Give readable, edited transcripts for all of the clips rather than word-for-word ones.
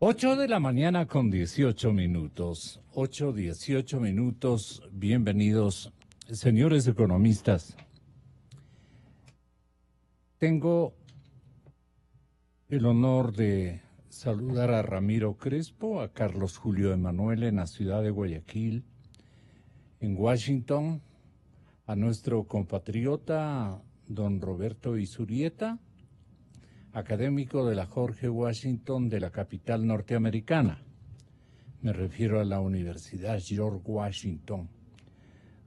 8 de la mañana con 18 minutos. 8:18. Bienvenidos, señores economistas. Tengo el honor de saludar a Ramiro Crespo, a Carlos Julio Emanuel en la ciudad de Guayaquil, en Washington, a nuestro compatriota don Roberto Izurieta, académico de la George Washington de la capital norteamericana. Me refiero a la Universidad George Washington.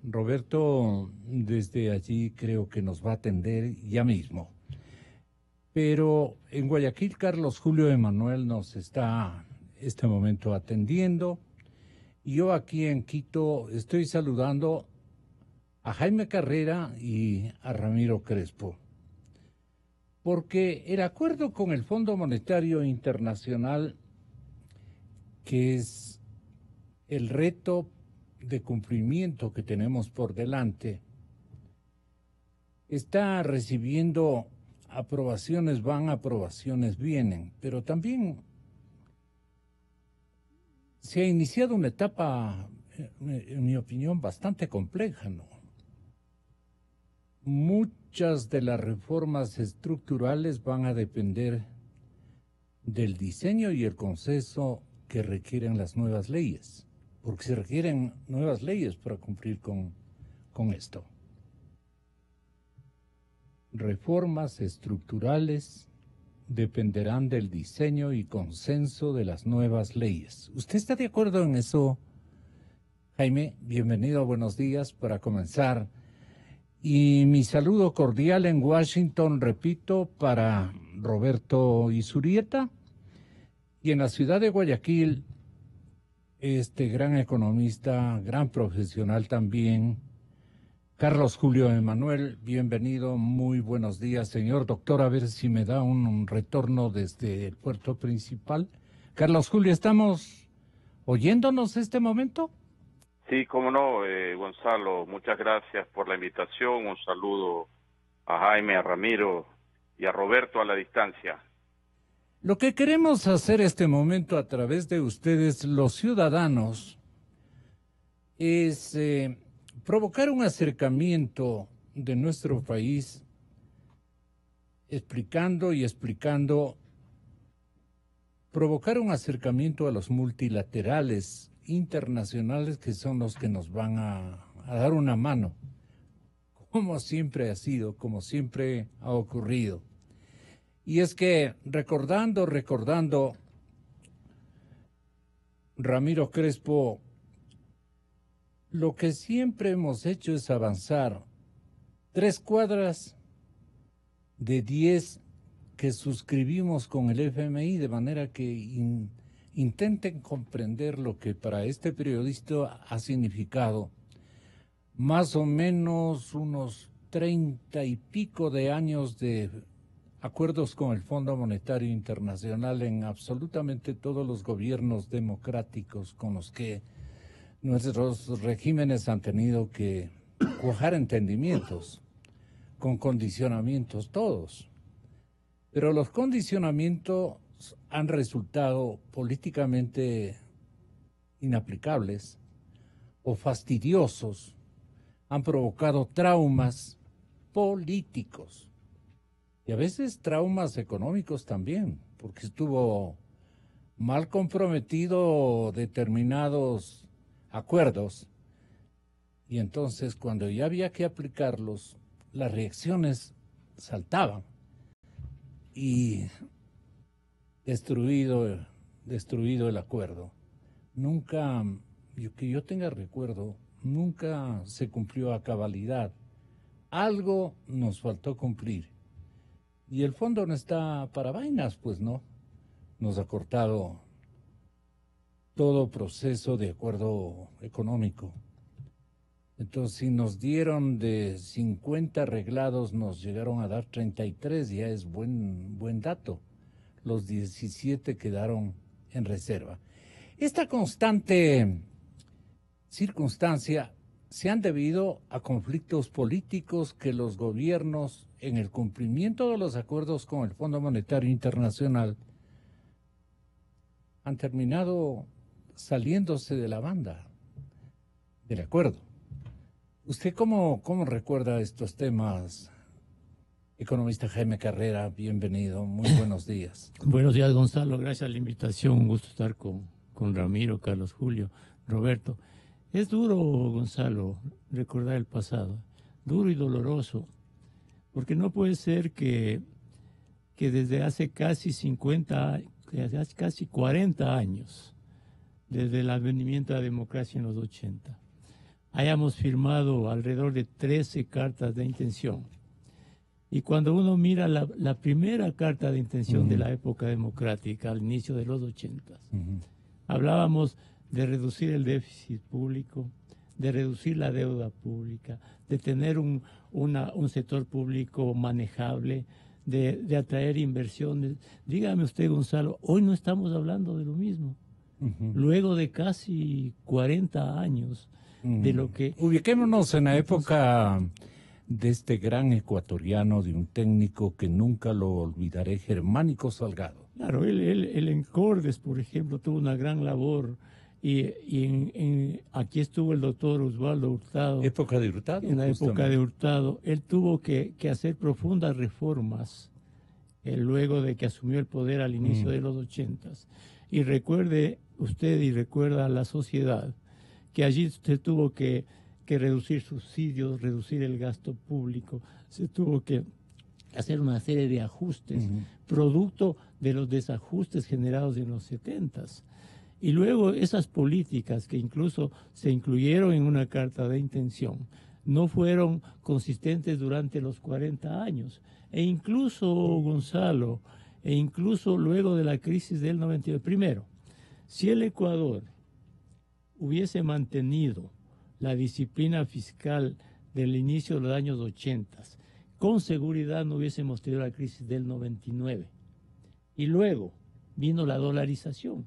Roberto desde allí creo que nos va a atender ya mismo. Pero en Guayaquil Carlos Julio Emanuel nos está este momento atendiendo. Y yo aquí en Quito estoy saludando a Jaime Carrera y a Ramiro Crespo. Porque el acuerdo con el Fondo Monetario Internacional, que es el reto de cumplimiento que tenemos por delante, está recibiendo aprobaciones, aprobaciones vienen, pero también se ha iniciado una etapa, en mi opinión, bastante compleja, ¿no? Muchas de las reformas estructurales van a depender del diseño y el consenso que requieren las nuevas leyes, porque se requieren nuevas leyes para cumplir con esto. Reformas estructurales dependerán del diseño y consenso de las nuevas leyes. ¿Usted está de acuerdo en eso, Jaime? Bienvenido, buenos días para comenzar. Y mi saludo cordial en Washington, repito, para Roberto Izurieta. Y en la ciudad de Guayaquil, este gran economista, gran profesional también, Carlos Julio Emanuel. Bienvenido, muy buenos días, señor doctor. A ver si me da un retorno desde el puerto principal. Carlos Julio, ¿estamos oyéndonos este momento? Sí, cómo no, Gonzalo, muchas gracias por la invitación. Un saludo a Jaime, a Ramiro y a Roberto a la distancia. Lo que queremos hacer este momento a través de ustedes, los ciudadanos, es provocar un acercamiento de nuestro país, provocar un acercamiento a los multilaterales internacionales que son los que nos van a dar una mano, como siempre ha sido, como siempre ha ocurrido. Y es que recordando, Ramiro Crespo, lo que siempre hemos hecho es avanzar 3 cuadras de 10 que suscribimos con el FMI, de manera que intenten comprender lo que para este periodista ha significado más o menos unos 30 y pico de años de acuerdos con el Fondo Monetario Internacional en absolutamente todos los gobiernos democráticos con los que nuestros regímenes han tenido que cuajar entendimientos, con condicionamientos todos. Pero los condicionamientos han resultado políticamente inaplicables o fastidiosos, han provocado traumas políticos y a veces traumas económicos también, porque estuvo mal comprometido determinados acuerdos y entonces cuando ya había que aplicarlos, las reacciones saltaban y destruido el acuerdo. Nunca, que yo tenga recuerdo, nunca se cumplió a cabalidad. Algo nos faltó cumplir. Y el fondo no está para vainas, pues no. Nos ha cortado todo proceso de acuerdo económico. Entonces, si nos dieron de 50 arreglados, nos llegaron a dar 33, ya es buen dato. Los 17 quedaron en reserva. Esta constante circunstancia se han debido a conflictos políticos que los gobiernos, en el cumplimiento de los acuerdos con el Fondo Monetario Internacional, han terminado saliéndose de la banda, del acuerdo. ¿Usted cómo recuerda estos temas? Economista Jaime Carrera, bienvenido, muy buenos días. Buenos días, Gonzalo, gracias a la invitación, un gusto estar con Ramiro, Carlos Julio, Roberto. Es duro, Gonzalo, recordar el pasado, duro y doloroso, porque no puede ser que desde hace casi 40 años, desde el advenimiento de la democracia en los 80, hayamos firmado alrededor de 13 cartas de intención. Y cuando uno mira la primera carta de intención de la época democrática, al inicio de los 80, hablábamos de reducir el déficit público, de reducir la deuda pública, de tener un sector público manejable, de atraer inversiones. Dígame usted, Gonzalo, hoy no estamos hablando de lo mismo. Luego de casi 40 años de lo que... Ubiquémonos en la época de este gran ecuatoriano, de un técnico que nunca lo olvidaré, Germánico Salgado. Claro, él en Cordes, por ejemplo, tuvo una gran labor y aquí estuvo el doctor Osvaldo Hurtado. Época de Hurtado. En la época de Hurtado, él tuvo que hacer profundas reformas luego de que asumió el poder al inicio de los 80s. Y recuerde usted y recuerda a la sociedad que allí usted tuvo que reducir subsidios, reducir el gasto público, se tuvo que hacer una serie de ajustes, producto de los desajustes generados en los 70s. Y luego esas políticas que incluso se incluyeron en una carta de intención no fueron consistentes durante los 40 años. E incluso, Gonzalo, luego de la crisis del 99. Primero, si el Ecuador hubiese mantenido la disciplina fiscal del inicio de los años 80, con seguridad no hubiésemos tenido la crisis del 99. Y luego vino la dolarización.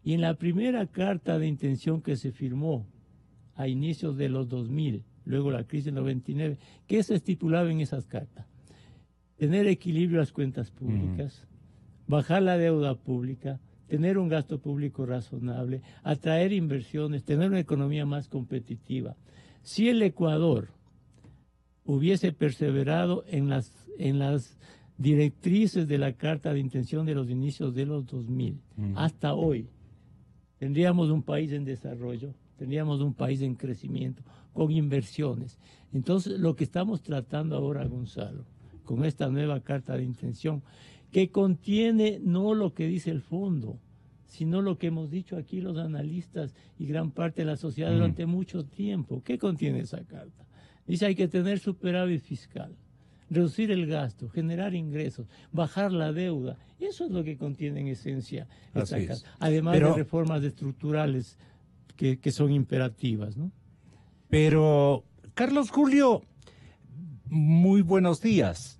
Y en la primera carta de intención que se firmó a inicios de los 2000, luego la crisis del 99, ¿qué se estipulaba en esas cartas? Tener equilibrio en las cuentas públicas, bajar la deuda pública, tener un gasto público razonable, atraer inversiones, tener una economía más competitiva. Si el Ecuador hubiese perseverado en las directrices de la Carta de Intención de los inicios de los 2000, hasta hoy, tendríamos un país en desarrollo, tendríamos un país en crecimiento, con inversiones. Entonces, lo que estamos tratando ahora, Gonzalo, con esta nueva Carta de Intención, que contiene no lo que dice el fondo, sino lo que hemos dicho aquí los analistas y gran parte de la sociedad durante mucho tiempo. ¿Qué contiene esa carta? Dice hay que tener superávit fiscal, reducir el gasto, generar ingresos, bajar la deuda. Eso es lo que contiene en esencia esta carta. Además de reformas estructurales que son imperativas, ¿no? Pero, Carlos Julio, muy buenos días.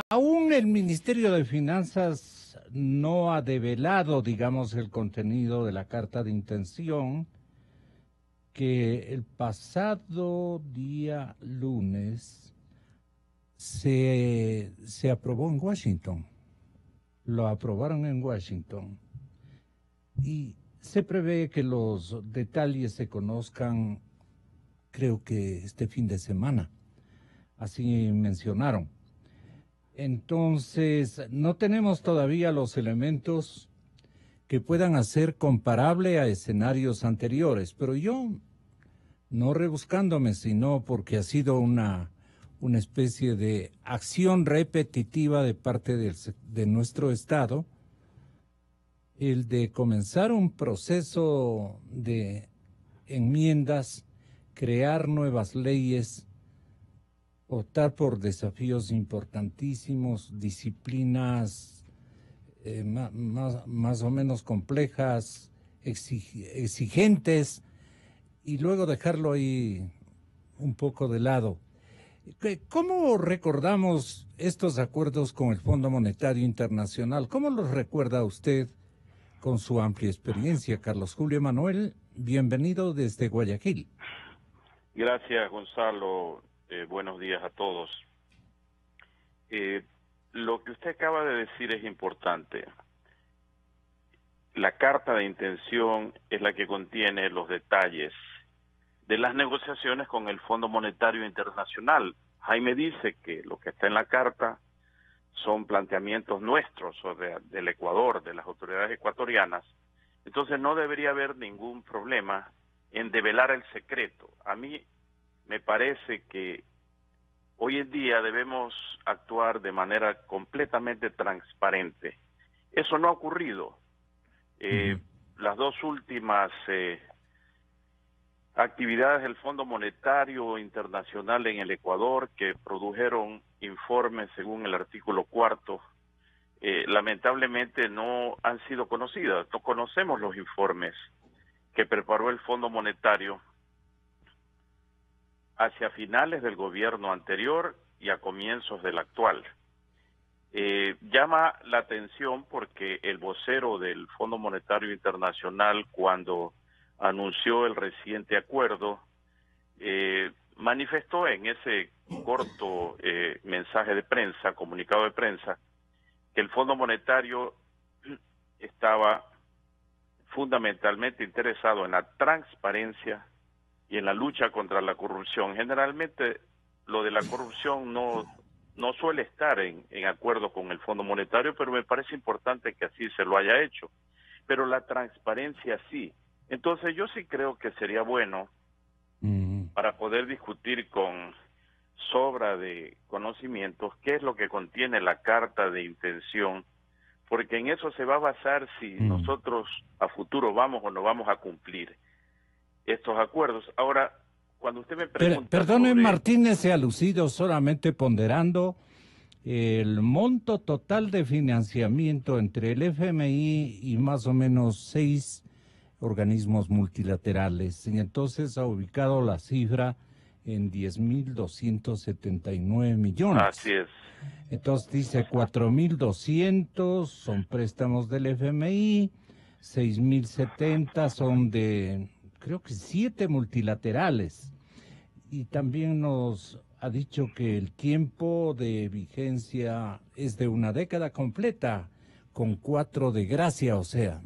Aún el Ministerio de Finanzas no ha develado, digamos, el contenido de la carta de intención que el pasado día lunes se aprobó en Washington. Lo aprobaron en Washington. Y se prevé que los detalles se conozcan, creo que este fin de semana. Así mencionaron. Entonces, no tenemos todavía los elementos que puedan hacer comparable a escenarios anteriores, pero yo, no rebuscándome, sino porque ha sido una especie de acción repetitiva de parte de nuestro Estado, el de comenzar un proceso de enmiendas, crear nuevas leyes, optar por desafíos importantísimos, disciplinas más o menos complejas, exigentes, y luego dejarlo ahí un poco de lado. ¿Cómo recordamos estos acuerdos con el Fondo Monetario Internacional? ¿Cómo los recuerda usted con su amplia experiencia? Carlos Julio Manuel, bienvenido desde Guayaquil. Gracias, Gonzalo. Buenos días a todos. Lo que usted acaba de decir es importante. la carta de intención es la que contiene los detalles de las negociaciones con el Fondo Monetario Internacional. Jaime dice que lo que está en la carta son planteamientos nuestros o del Ecuador, de las autoridades ecuatorianas. Entonces no debería haber ningún problema en develar el secreto. A mí me parece que hoy en día debemos actuar de manera completamente transparente. Eso no ha ocurrido. Las dos últimas actividades del Fondo Monetario Internacional en el Ecuador, que produjeron informes según el artículo 4, lamentablemente no han sido conocidas. No conocemos los informes que preparó el Fondo Monetario hacia finales del gobierno anterior y a comienzos del actual. Llama la atención porque el vocero del Fondo Monetario Internacional, cuando anunció el reciente acuerdo, manifestó en ese corto mensaje de prensa, comunicado de prensa, que el Fondo Monetario estaba fundamentalmente interesado en la transparencia y en la lucha contra la corrupción. Generalmente lo de la corrupción no suele estar en acuerdo con el Fondo Monetario, pero me parece importante que así se lo haya hecho. Pero la transparencia sí. Entonces yo sí creo que sería bueno para poder discutir con sobra de conocimientos qué es lo que contiene la carta de intención, porque en eso se va a basar si nosotros a futuro vamos o no vamos a cumplir estos acuerdos. Ahora, cuando usted me pregunta... Perdone, Martínez, se ha lucido solamente ponderando el monto total de financiamiento entre el FMI y más o menos 6 organismos multilaterales. Y entonces ha ubicado la cifra en 10.279 millones. Así es. Entonces dice 4.200 son préstamos del FMI, 6.070 son de, creo que 7 multilaterales. Y también nos ha dicho que el tiempo de vigencia es de una década completa, con 4 de gracia, o sea,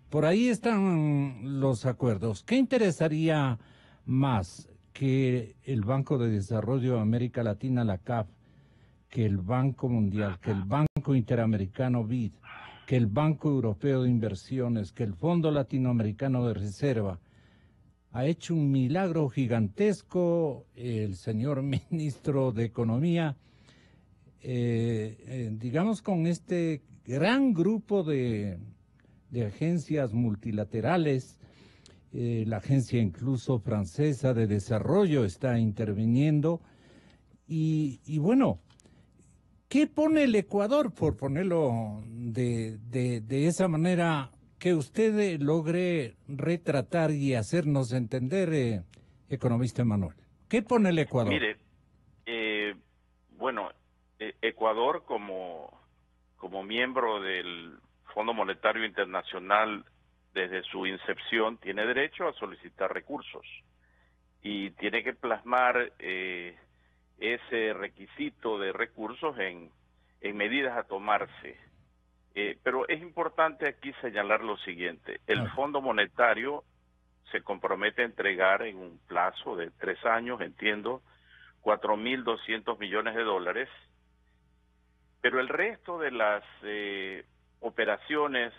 por ahí están los acuerdos. ¿Qué interesaría más que el Banco de Desarrollo de América Latina, la CAF, que el Banco Mundial, que el Banco Interamericano BID, que el Banco Europeo de Inversiones, que el Fondo Latinoamericano de Reserva? Ha hecho un milagro gigantesco el señor ministro de Economía, digamos, con este gran grupo de agencias multilaterales. La agencia incluso francesa de desarrollo está interviniendo. Y bueno, ¿qué pone el Ecuador, por ponerlo de esa manera, que usted logre retratar y hacernos entender, economista Emanuel? ¿Qué pone el Ecuador? Mire, bueno, Ecuador como miembro del Fondo Monetario Internacional desde su incepción tiene derecho a solicitar recursos y tiene que plasmar ese requisito de recursos en medidas a tomarse. Pero es importante aquí señalar lo siguiente: el Fondo Monetario se compromete a entregar en un plazo de 3 años, entiendo, 4.200 millones de dólares, pero el resto de las operaciones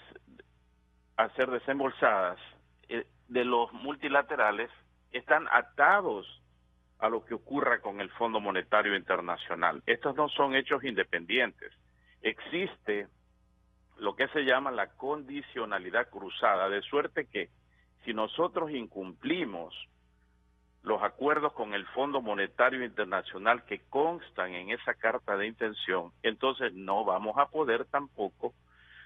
a ser desembolsadas de los multilaterales están atados a lo que ocurra con el Fondo Monetario Internacional. Estos no son hechos independientes. Existe lo que se llama la condicionalidad cruzada, de suerte que si nosotros incumplimos los acuerdos con el Fondo Monetario Internacional que constan en esa carta de intención, entonces no vamos a poder tampoco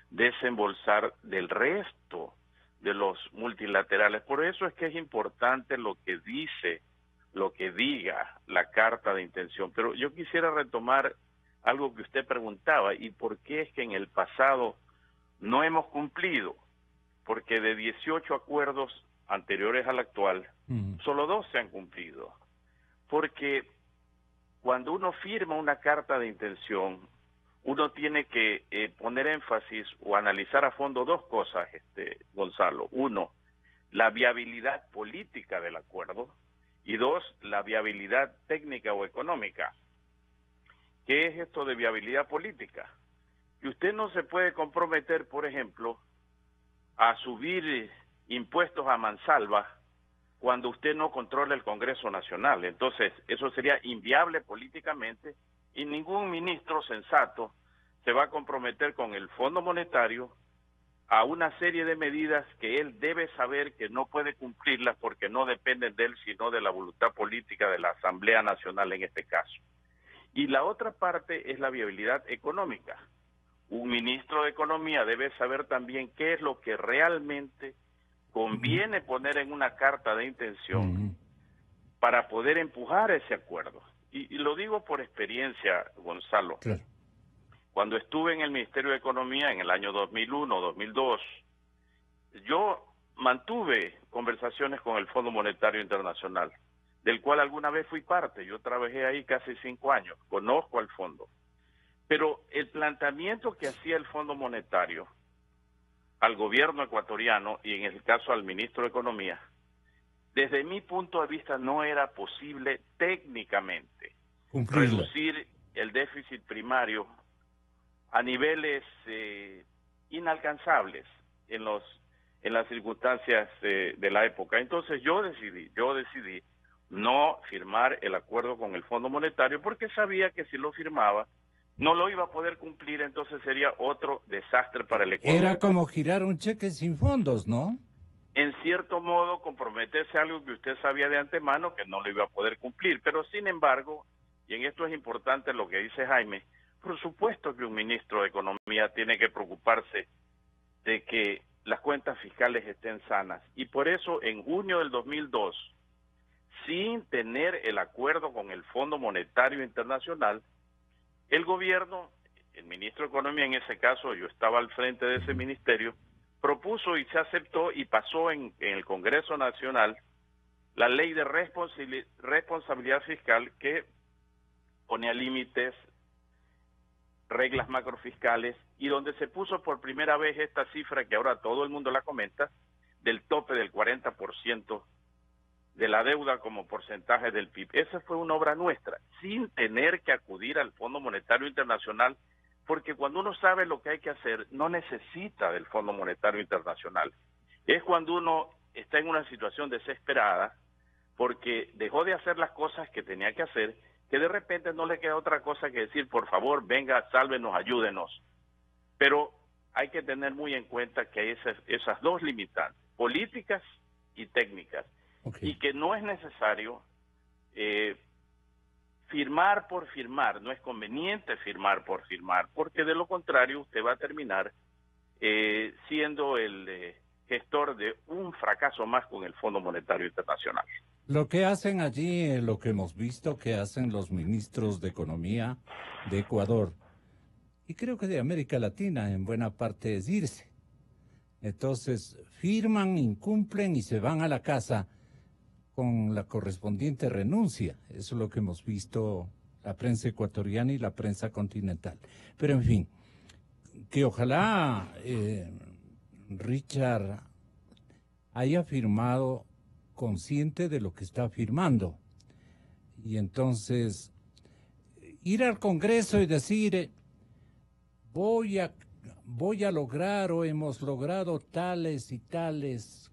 desembolsar del resto de los multilaterales. Por eso es que es importante lo que diga la carta de intención. Pero yo quisiera retomar algo que usted preguntaba: ¿y por qué es que en el pasado no hemos cumplido? Porque de 18 acuerdos anteriores al actual, solo 2 se han cumplido. Porque cuando uno firma una carta de intención, uno tiene que poner énfasis o analizar a fondo dos cosas, Gonzalo. Uno, la viabilidad política del acuerdo, y dos, la viabilidad técnica o económica. ¿Qué es esto de viabilidad política? Que usted no se puede comprometer, por ejemplo, a subir impuestos a mansalva cuando usted no controla el Congreso Nacional. Entonces, eso sería inviable políticamente y ningún ministro sensato se va a comprometer con el Fondo Monetario a una serie de medidas que él debe saber que no puede cumplirlas porque no dependen de él, sino de la voluntad política de la Asamblea Nacional en este caso. Y la otra parte es la viabilidad económica. Un ministro de Economía debe saber también qué es lo que realmente conviene poner en una carta de intención para poder empujar ese acuerdo. Y lo digo por experiencia, Gonzalo. Claro. Cuando estuve en el Ministerio de Economía en el año 2001, 2002, yo mantuve conversaciones con el Fondo Monetario Internacional, del cual alguna vez fui parte. Yo trabajé ahí casi 5 años, conozco al fondo. Pero el planteamiento que hacía el Fondo Monetario al gobierno ecuatoriano y en el caso al ministro de Economía, desde mi punto de vista no era posible técnicamente reducir el déficit primario a niveles inalcanzables en las circunstancias de la época. Entonces yo decidí no firmar el acuerdo con el Fondo Monetario porque sabía que si lo firmaba no lo iba a poder cumplir, entonces sería otro desastre para el Ecuador. Era como girar un cheque sin fondos, ¿no? En cierto modo, comprometerse a algo que usted sabía de antemano que no lo iba a poder cumplir. Pero, sin embargo, y en esto es importante lo que dice Jaime, por supuesto que un ministro de Economía tiene que preocuparse de que las cuentas fiscales estén sanas. Y por eso, en junio del 2002, sin tener el acuerdo con el Fondo Monetario Internacional, el gobierno, el ministro de Economía en ese caso, yo estaba al frente de ese ministerio, propuso y se aceptó y pasó en el Congreso Nacional la ley de responsabilidad fiscal que ponía límites, reglas macrofiscales y donde se puso por primera vez esta cifra que ahora todo el mundo la comenta, del tope del 40% de la deuda como porcentaje del PIB. Esa fue una obra nuestra, sin tener que acudir al Fondo Monetario Internacional, porque cuando uno sabe lo que hay que hacer, no necesita del Fondo Monetario Internacional. Es cuando uno está en una situación desesperada, porque dejó de hacer las cosas que tenía que hacer, que de repente no le queda otra cosa que decir, por favor, venga, sálvenos, ayúdenos. Pero hay que tener muy en cuenta que hay esas dos limitantes, políticas y técnicas. Okay. Y que no es necesario firmar por firmar, no es conveniente firmar por firmar, porque de lo contrario usted va a terminar siendo el gestor de un fracaso más con el Fondo Monetario Internacional. Lo que hacen allí, lo que hemos visto que hacen los ministros de Economía de Ecuador, y creo que de América Latina en buena parte, es irse. Entonces firman, incumplen y se van a la casa con la correspondiente renuncia. Eso es lo que hemos visto la prensa ecuatoriana y la prensa continental. Pero en fin, que ojalá Richard haya firmado consciente de lo que está firmando. Y entonces ir al Congreso y decir voy a lograr o hemos logrado tales y tales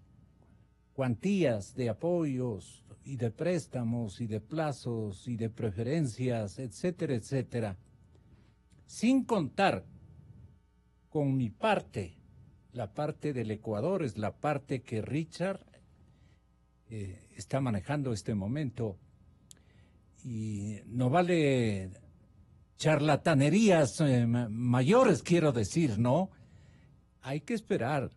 cuantías de apoyos y de préstamos y de plazos y de preferencias, etcétera, etcétera, sin contar con mi parte, la parte del Ecuador es la parte que Richard está manejando este momento, y no vale charlatanerías mayores, quiero decir, ¿no? Hay que esperar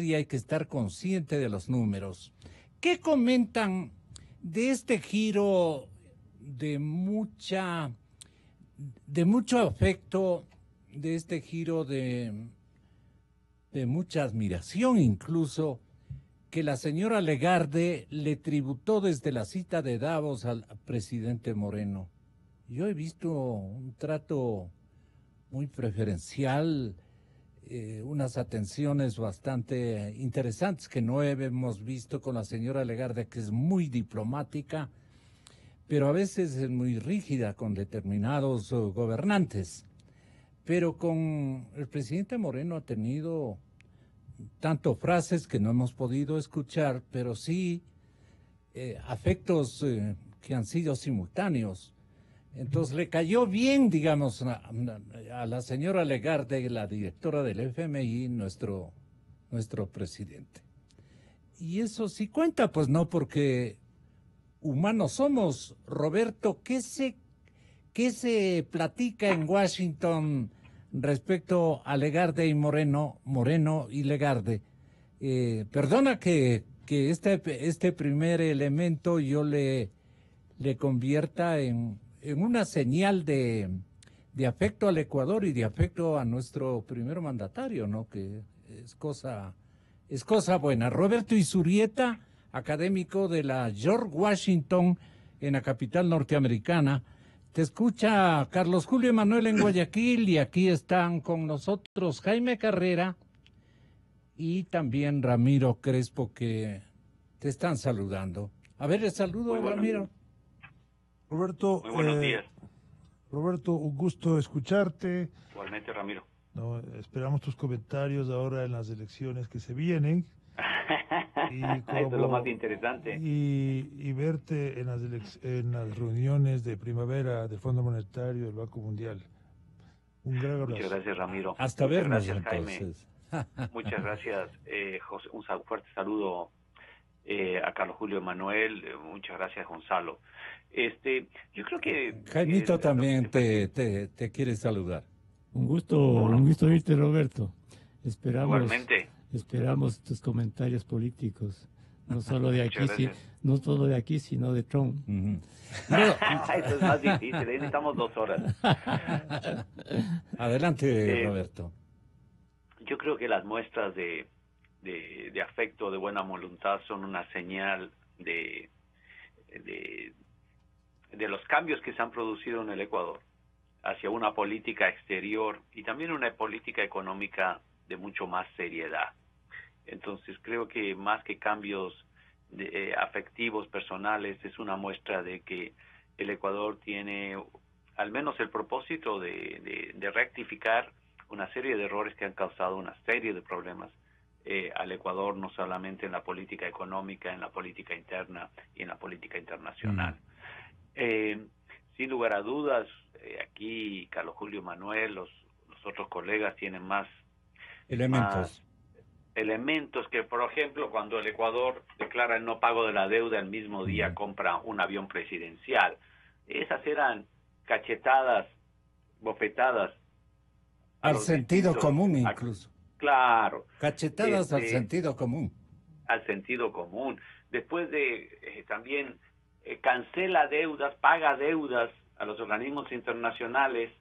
y hay que estar consciente de los números. ¿Qué comentan de este giro de mucho afecto, de este giro de mucha admiración incluso, que la señora Lagarde le tributó desde la cita de Davos al presidente Moreno? Yo he visto un trato muy preferencial, unas atenciones bastante interesantes que no hemos visto con la señora Legarde, que es muy diplomática, pero a veces es muy rígida con determinados gobernantes. Pero con el presidente Moreno ha tenido tanto frases que no hemos podido escuchar, pero sí afectos que han sido simultáneos. Entonces le cayó bien, digamos, a la señora Legarde, la directora del FMI, nuestro presidente. Y eso sí cuenta, pues no, porque humanos somos. Roberto, ¿qué se platica en Washington respecto a Legarde y Moreno y Legarde? Perdona que este primer elemento yo le convierta en una señal de afecto al Ecuador y de afecto a nuestro primer mandatario, ¿no? Que es cosa buena. Roberto Izurieta, académico de la George Washington en la capital norteamericana. Te escucha Carlos Julio Emanuel en Guayaquil, y aquí están con nosotros Jaime Carrera y también Ramiro Crespo, que te están saludando. A ver, el saludo, Ramiro. Roberto, muy buenos días. Roberto, un gusto escucharte. Igualmente, Ramiro. No, esperamos tus comentarios ahora en las elecciones que se vienen. Eso es lo más interesante. Y verte en las reuniones de primavera del Fondo Monetario del Banco Mundial. Un gran abrazo. Muchas gracias, Ramiro. Hasta vernos, gracias, entonces. Jaime. Muchas gracias, José. Un fuerte saludo a Carlos Julio Emanuel. Muchas gracias, Gonzalo. Yo creo que Jaimito también te quiere saludar. Un gusto oírte, Roberto. Igualmente. Esperamos tus comentarios políticos, no solo de aquí, sino de Trump. Uh-huh. Eso es más difícil, ahí necesitamos 2 horas. Adelante, Roberto. Yo creo que las muestras de afecto, de buena voluntad, son una señal de los cambios que se han producido en el Ecuador hacia una política exterior y también una política económica de mucho más seriedad. Entonces creo que más que cambios afectivos, personales, es una muestra de que el Ecuador tiene al menos el propósito de rectificar una serie de errores que han causado una serie de problemas al Ecuador, no solamente en la política económica, en la política interna y en la política internacional. Sin lugar a dudas, aquí Carlos Julio Emanuel, los otros colegas tienen más elementos que, por ejemplo, cuando el Ecuador declara el no pago de la deuda, el mismo día compra un avión presidencial. Esas eran cachetadas, bofetadas al sentido común, incluso. Claro. Cachetadas al sentido común. Al sentido común. Después de también cancela deudas, paga deudas a los organismos internacionales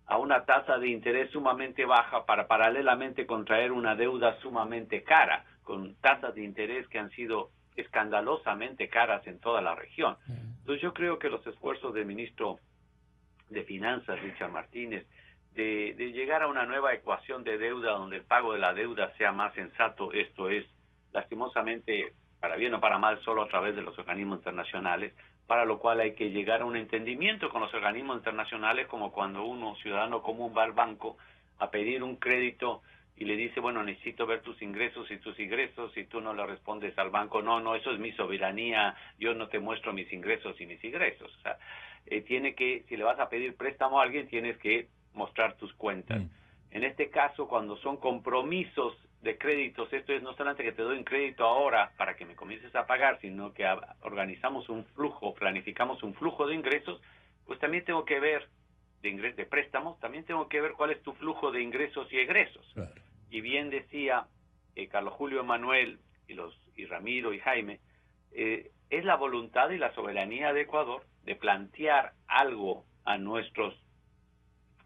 a una tasa de interés sumamente baja para paralelamente contraer una deuda sumamente cara, con tasas de interés que han sido escandalosamente caras en toda la región. Entonces yo creo que los esfuerzos del ministro de Finanzas, Richard Martínez, de llegar a una nueva ecuación de deuda donde el pago de la deuda sea más sensato, esto es, lastimosamente, para bien o para mal, solo a través de los organismos internacionales, para lo cual hay que llegar a un entendimiento con los organismos internacionales, como cuando uno, ciudadano común, va al banco a pedir un crédito y le dice, bueno, necesito ver tus ingresos, y tú no le respondes al banco, no, eso es mi soberanía, yo no te muestro mis ingresos y mis ingresos. O sea, si le vas a pedir préstamo a alguien, tienes que mostrar tus cuentas. En este caso, cuando son compromisos de créditos, esto es no solamente que te doy un crédito ahora para que me comiences a pagar, sino que organizamos un flujo, planificamos un flujo de ingresos, pues también tengo que ver de préstamos, también tengo que ver cuál es tu flujo de ingresos y egresos. Claro. Y bien decía Carlos Julio Emanuel y Ramiro y Jaime, es la voluntad y la soberanía de Ecuador de plantear algo a nuestros,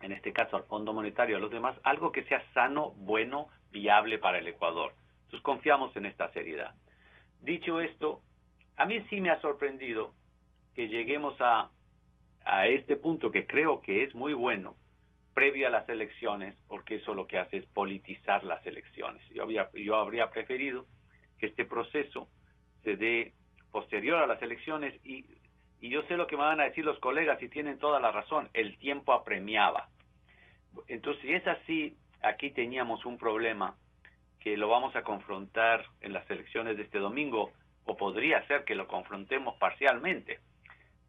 en este caso al Fondo Monetario, a los demás, algo que sea sano, bueno, viable para el Ecuador. Entonces confiamos en esta seriedad. Dicho esto, a mí sí me ha sorprendido que lleguemos a este punto que creo que es muy bueno, previo a las elecciones, porque eso lo que hace es politizar las elecciones. Yo habría preferido que este proceso se dé posterior a las elecciones y yo sé lo que me van a decir los colegas y tienen toda la razón, el tiempo apremiaba. Entonces, si es así, aquí teníamos un problema que lo vamos a confrontar en las elecciones de este domingo, o podría ser que lo confrontemos parcialmente.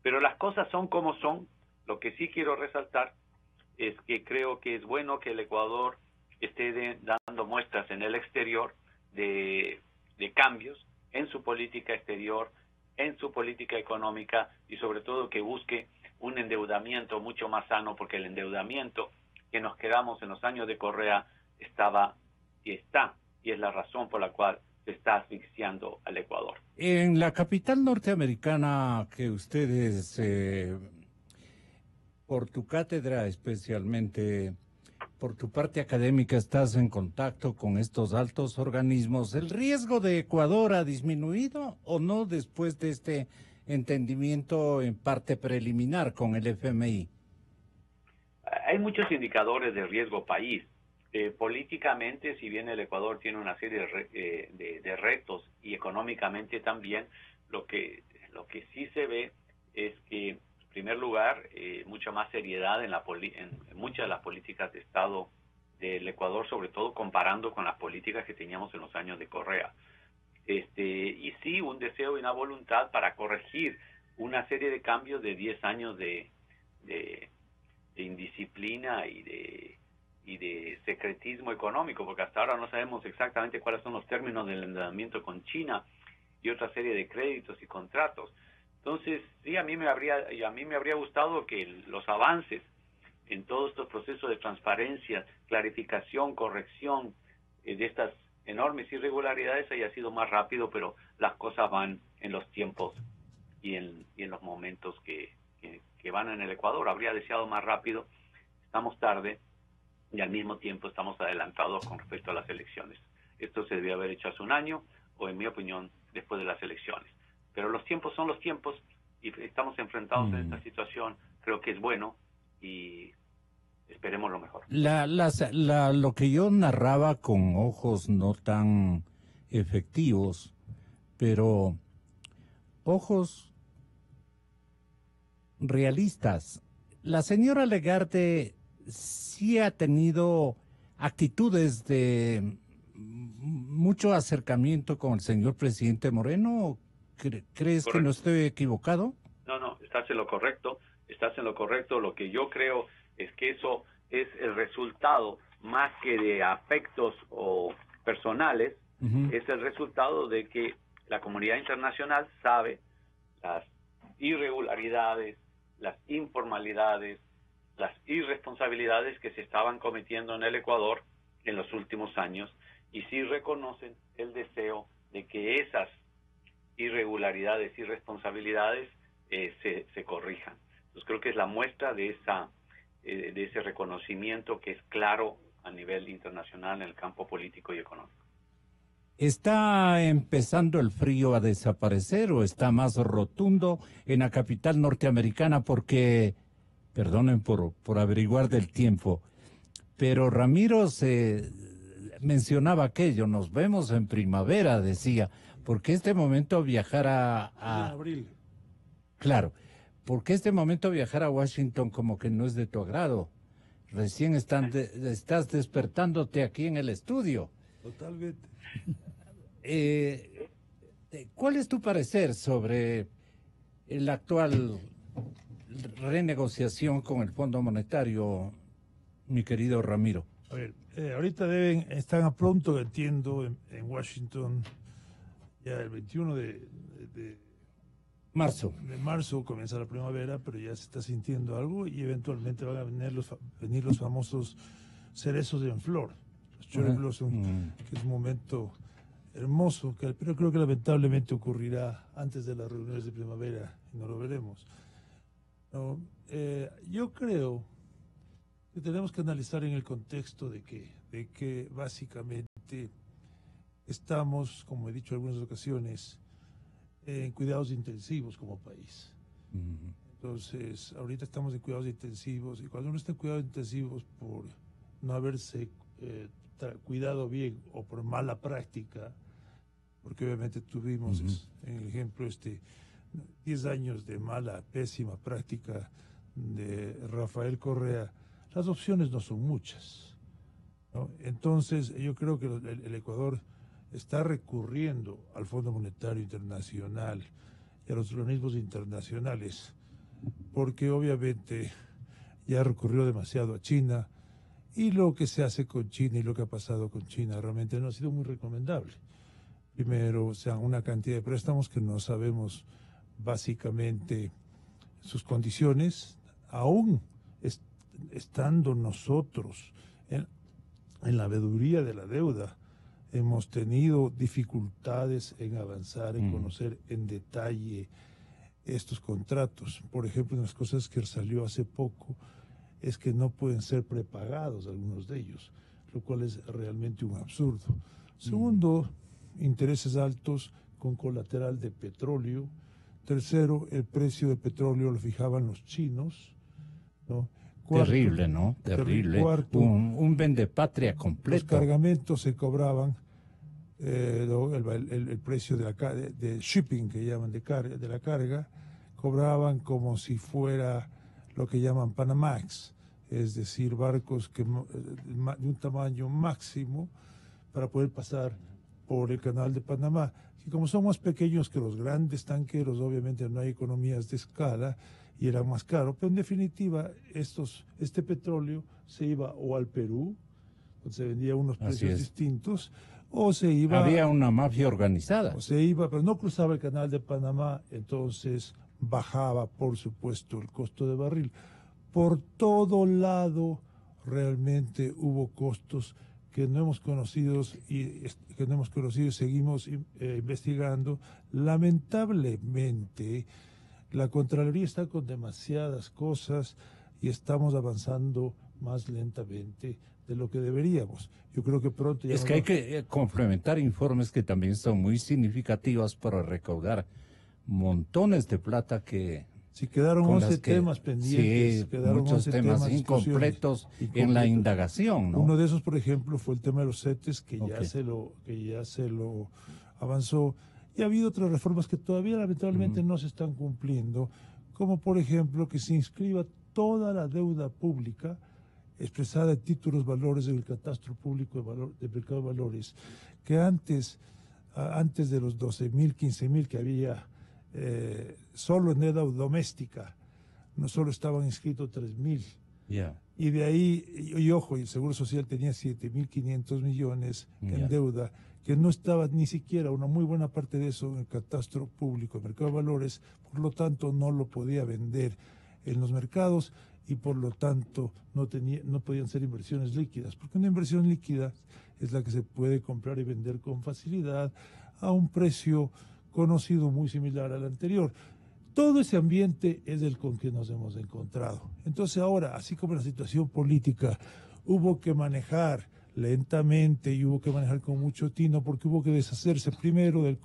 Pero las cosas son como son. Lo que sí quiero resaltar es que creo que es bueno que el Ecuador esté dando muestras en el exterior de cambios en su política exterior, en su política económica y sobre todo que busque un endeudamiento mucho más sano, porque el endeudamiento que nos quedamos en los años de Correa estaba y está, y es la razón por la cual se está asfixiando al Ecuador. En la capital norteamericana que ustedes, por tu cátedra especialmente, por tu parte académica, estás en contacto con estos altos organismos, ¿el riesgo de Ecuador ha disminuido o no después de este entendimiento en parte preliminar con el FMI? Hay muchos indicadores de riesgo país. Políticamente, si bien el Ecuador tiene una serie de retos y económicamente también, lo que sí se ve es que, en primer lugar, mucha más seriedad en muchas de las políticas de Estado del Ecuador, sobre todo comparando con las políticas que teníamos en los años de Correa. Y sí, un deseo y una voluntad para corregir una serie de cambios de 10 años de indisciplina y de secretismo económico, porque hasta ahora no sabemos exactamente cuáles son los términos del endeudamiento con China y otra serie de créditos y contratos. Entonces, sí, a mí me habría gustado que los avances en todos estos procesos de transparencia, clarificación, corrección de estas enormes irregularidades haya sido más rápido, pero las cosas van en los tiempos y en los momentos que van en el Ecuador. Habría deseado más rápido, estamos tarde y al mismo tiempo estamos adelantados con respecto a las elecciones. Esto se debió haber hecho hace un año o, en mi opinión, después de las elecciones. Pero los tiempos son los tiempos y estamos enfrentados en esta situación. Creo que es bueno y esperemos lo mejor. Lo que yo narraba con ojos no tan efectivos, pero ojos realistas. La señora Lagarde sí ha tenido actitudes de mucho acercamiento con el señor presidente Moreno. ¿Crees que no estoy equivocado? No, estás en lo correcto. Lo que yo creo es que eso es el resultado, más que de afectos o personales, es el resultado de que la comunidad internacional sabe las irregularidades, las informalidades, las irresponsabilidades que se estaban cometiendo en el Ecuador en los últimos años, y sí reconocen el deseo de que esas irregularidades y responsabilidades se corrijan. Entonces creo que es la muestra de ese reconocimiento que es claro a nivel internacional en el campo político y económico. ¿Está empezando el frío a desaparecer o está más rotundo en la capital norteamericana? Porque, perdonen por averiguar del tiempo, pero Ramiro se mencionaba aquello, nos vemos en primavera, decía, porque este momento viajar a abril. Claro, porque este momento viajar a Washington como que no es de tu agrado. Recién estás despertándote aquí en el estudio. Totalmente. ¿Cuál es tu parecer sobre la actual renegociación con el Fondo Monetario, mi querido Ramiro? A ver, ahorita están a pronto, entiendo, en Washington, ya el 21 de marzo comienza la primavera, pero ya se está sintiendo algo y eventualmente van a venir los famosos cerezos en flor, los cherry blossom, que es un momento hermoso, pero creo que lamentablemente ocurrirá antes de las reuniones de primavera y no lo veremos. No, yo creo que tenemos que analizar en el contexto de que básicamente estamos, como he dicho en algunas ocasiones, en cuidados intensivos como país. Entonces, ahorita estamos en cuidados intensivos y cuando uno está en cuidados intensivos por no haberse cuidado bien o por mala práctica, porque obviamente tuvimos, en el ejemplo, 10 años de mala, pésima práctica de Rafael Correa, las opciones no son muchas, ¿no? Entonces, yo creo que el Ecuador está recurriendo al Fondo Monetario Internacional y a los organismos internacionales, porque obviamente ya recurrió demasiado a China, y lo que se hace con China y lo que ha pasado con China realmente no ha sido muy recomendable. Primero, o sea, una cantidad de préstamos que no sabemos básicamente sus condiciones, aún estando nosotros en la veeduría de la deuda, hemos tenido dificultades en avanzar, en conocer en detalle estos contratos. Por ejemplo, una de las cosas que salió hace poco es que no pueden ser prepagados algunos de ellos, lo cual es realmente un absurdo. Segundo, intereses altos con colateral de petróleo. Tercero, el precio del petróleo lo fijaban los chinos, ¿no? Cuarto, terrible, ¿no? Terrible. Cuarto, un vendepatria completo. Los cargamentos se cobraban, el precio de shipping, que llaman de la carga, cobraban como si fuera lo que llaman Panamax, es decir, barcos de un tamaño máximo para poder pasar por el canal de Panamá. Y como son más pequeños que los grandes tanqueros, obviamente no hay economías de escala y era más caro, pero en definitiva este petróleo se iba o al Perú, donde se vendía a unos precios distintos, o se iba... Había una mafia organizada. O se iba, pero no cruzaba el canal de Panamá, entonces bajaba, por supuesto, el costo de barril. Por todo lado realmente hubo costos que no hemos conocido y seguimos investigando. Lamentablemente, la Contraloría está con demasiadas cosas y estamos avanzando más lentamente de lo que deberíamos. Yo creo que pronto... Es que hay que complementar informes que también son muy significativos para recaudar montones de plata que... Sí, quedaron 11 temas pendientes. Sí, quedaron muchos temas incompletos en la indagación, ¿no? Uno de esos, por ejemplo, fue el tema de los CETES, que ya se lo avanzó. Y ha habido otras reformas que todavía lamentablemente no se están cumpliendo, como por ejemplo que se inscriba toda la deuda pública expresada en títulos valores en el catastro público de mercado de valores, que antes de los 12.000, 15.000 que había solo en deuda doméstica, no solo estaban inscritos 3.000. Yeah. Y de ahí, y ojo, el Seguro Social tenía 7.500 millones en deuda, que no estaba ni siquiera una muy buena parte de eso en el catastro público, el mercado de valores, por lo tanto no lo podía vender en los mercados y por lo tanto no podían ser inversiones líquidas, porque una inversión líquida es la que se puede comprar y vender con facilidad a un precio conocido muy similar al anterior. Todo ese ambiente es el con que nos hemos encontrado. Entonces ahora, así como la situación política hubo que manejar lentamente y hubo que manejar con mucho tino porque hubo que deshacerse primero del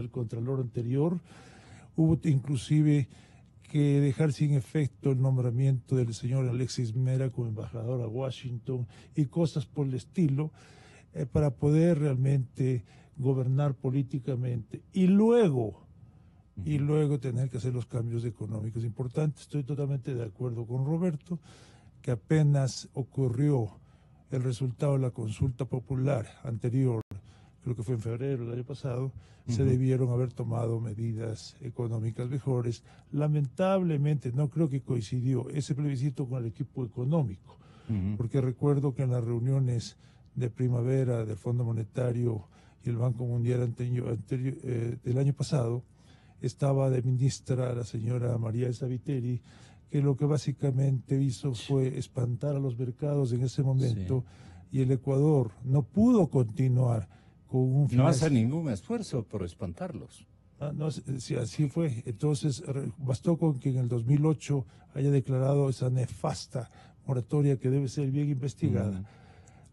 contralor anterior, hubo inclusive que dejar sin efecto el nombramiento del señor Alexis Mera como embajador a Washington y cosas por el estilo, para poder realmente gobernar políticamente y luego tener que hacer los cambios económicos importantes. Estoy totalmente de acuerdo con Roberto, que apenas ocurrió el resultado de la consulta popular anterior, creo que fue en febrero del año pasado, se debieron haber tomado medidas económicas mejores. Lamentablemente no creo que coincidió ese plebiscito con el equipo económico, porque recuerdo que en las reuniones de primavera del Fondo Monetario y el Banco Mundial del año pasado, estaba de ministra la señora María Elsa Viteri, que lo que básicamente hizo fue espantar a los mercados en ese momento, y el Ecuador no pudo continuar con un... No hace ningún esfuerzo por espantarlos. No, sí, así fue. Entonces bastó con que en el 2008 haya declarado esa nefasta moratoria que debe ser bien investigada.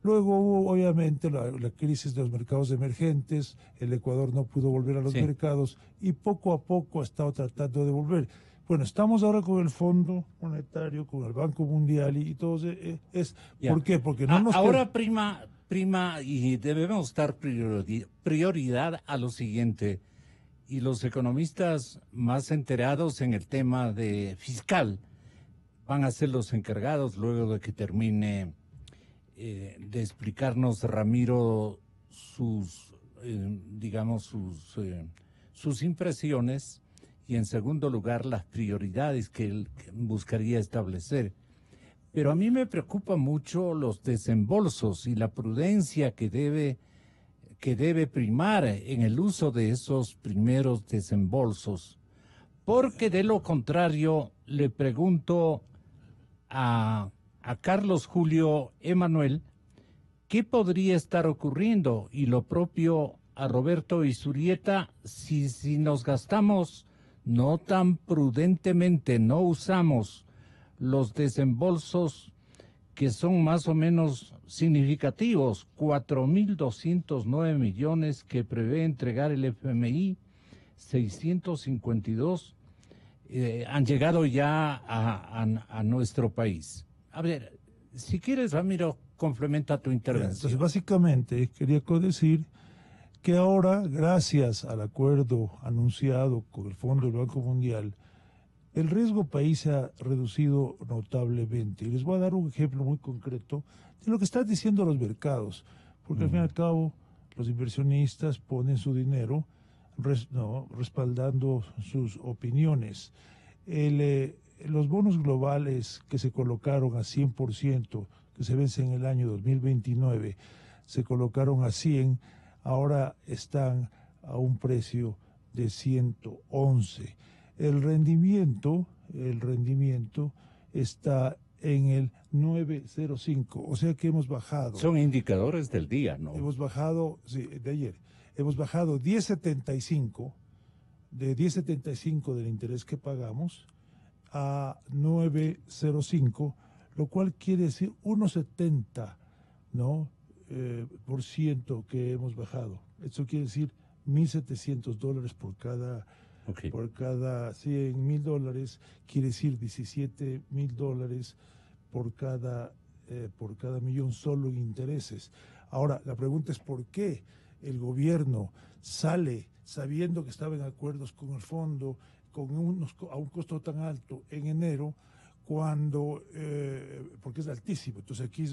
Luego hubo obviamente la crisis de los mercados emergentes, el Ecuador no pudo volver a los mercados y poco a poco ha estado tratando de volver. Bueno, estamos ahora con el Fondo Monetario, con el Banco Mundial y todo es ¿por qué? Porque no nos ahora prima y debemos dar prioridad a lo siguiente. Y los economistas más enterados en el tema de fiscal van a ser los encargados luego de que termine de explicarnos Ramiro sus, sus impresiones y en segundo lugar las prioridades que él buscaría establecer. Pero a mí me preocupa mucho los desembolsos y la prudencia que debe primar en el uso de esos primeros desembolsos, porque de lo contrario le pregunto a Carlos Julio Emanuel qué podría estar ocurriendo y lo propio a Roberto Izurieta si nos gastamos no tan prudentemente, no usamos los desembolsos que son más o menos significativos, 4.209 millones que prevé entregar el FMI, 652 han llegado ya a nuestro país. A ver, si quieres, Ramiro, complementa tu intervención. Entonces, básicamente, quería decir que ahora, gracias al acuerdo anunciado con el Fondo del Banco Mundial, el riesgo país se ha reducido notablemente. Y les voy a dar un ejemplo muy concreto de lo que están diciendo los mercados, porque al fin y al cabo los inversionistas ponen su dinero respaldando sus opiniones. Los bonos globales que se colocaron a 100%, que se vencen en el año 2029, se colocaron a 100, ahora están a un precio de 111. El rendimiento está en el 9.05, o sea que hemos bajado. Son indicadores del día, ¿no? Hemos bajado, sí, de ayer, hemos bajado 10.75, de 10.75 del interés que pagamos a 9.05, lo cual quiere decir 1.70, ¿no? Por ciento que hemos bajado. Eso quiere decir $1.700 por cada... Okay. Por cada $100,000 quiere decir $17,000 por cada millón solo en intereses. Ahora, la pregunta es ¿por qué el gobierno sale sabiendo que estaba en acuerdos con el fondo a un costo tan alto en enero cuando, porque es altísimo? Entonces aquí